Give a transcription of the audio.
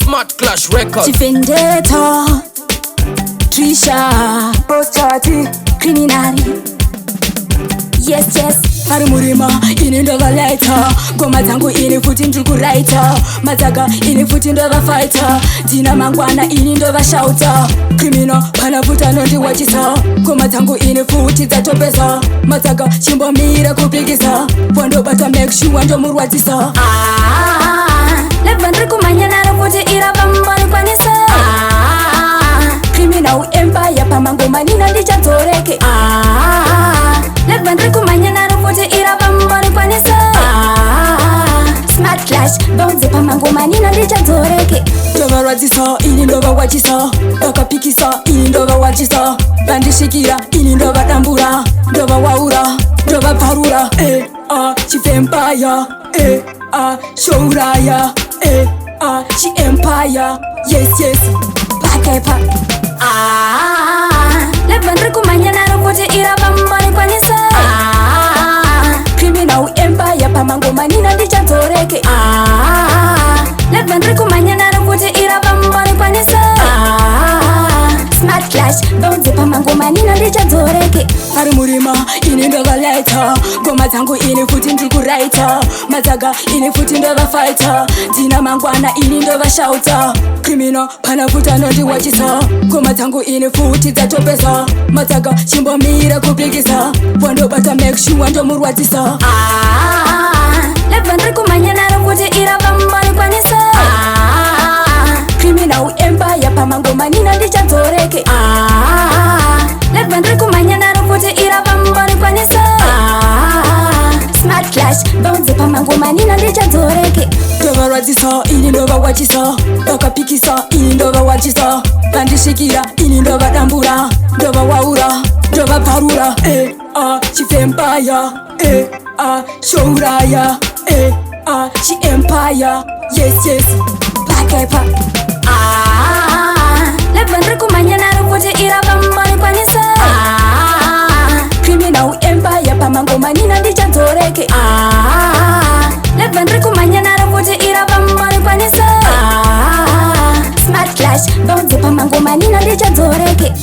Smart Clash Records. Vendetta, Trisha, Postati, criminali. Yes, yes. Ari murima, ini ndova lighter. Goma zangu ini futi ndruku writer. Mazaga ini futi ndova fighter. Dina mangwana ini ndova shouter. Criminal, panaputa nondi wachisa. Goma zangu ini futi zatopesa. Mazaga chimbo mira kupigisa. Wando bata make sure ndo murwatisa. Levandri kumanyana rafuti ira bambani kwanisa. Criminal empire pamango manina Trisha-Hatichadzoreka. Levandri kumanyana rafuti ira bambani kwanisa. Smart Clash, bounce pamango manina Trisha-Hatichadzoreka. Ndova rwadzisa, ini ndova wachisa. Vakapikisa, ini ndova wachisa. Vandishikira, ini ndova dambura. Ndova waura, ndova parura. Chifempire, shouraya. Chi-empire, yes, yes. Pakepa. Levandri kumanyana rafuti ira bambani kwanisa. Criminal empire pamango manina Trisha-Hatichadzoreka. Levandri kumanyana rafuti ira bambani kwanisa. Smart Clash, bounce pamango manina Trisha-Hatichadzoreka. Ari murima, ini ndova lighter. Goma zangu ini futi ndruku writer. Mazaga ini futi ndova fighter. Dina mangwana ini ndova shouter. Criminal, panaputa nondi wachisa. Goma zangu ini futi zatopesa. Mazaga chimbo mira kupigisa. Wando bata make sure ndo murwatisa. Levandri kumanyana rafuti ira bambani kwanisa. Criminal empire pamango manina Trisha-Hatichadzoreka. Levandri kumanyana rafuti ira bambani kwanisa. Smart Clash, bounce pamango manina Trisha-Hatichadzoreka. ndova rwadzisa, ini ndova wachisa. Vakapikisa, ini ndova wachisa. Vandishikira, ini ndova dambura. Ndova waura, ndova parura. Chifempire, shouraya. Chi-empire, yes, yes. Pakepa. Levandri kumanyana rafuti ira bambani kwanisa. Criminal empire pamango manina Trisha-Hatichadzoreka. Levandri kumanyana rafuti ira bambani kwanisa. Smart Clash, bounce pamango manina Trisha-Hatichadzoreka.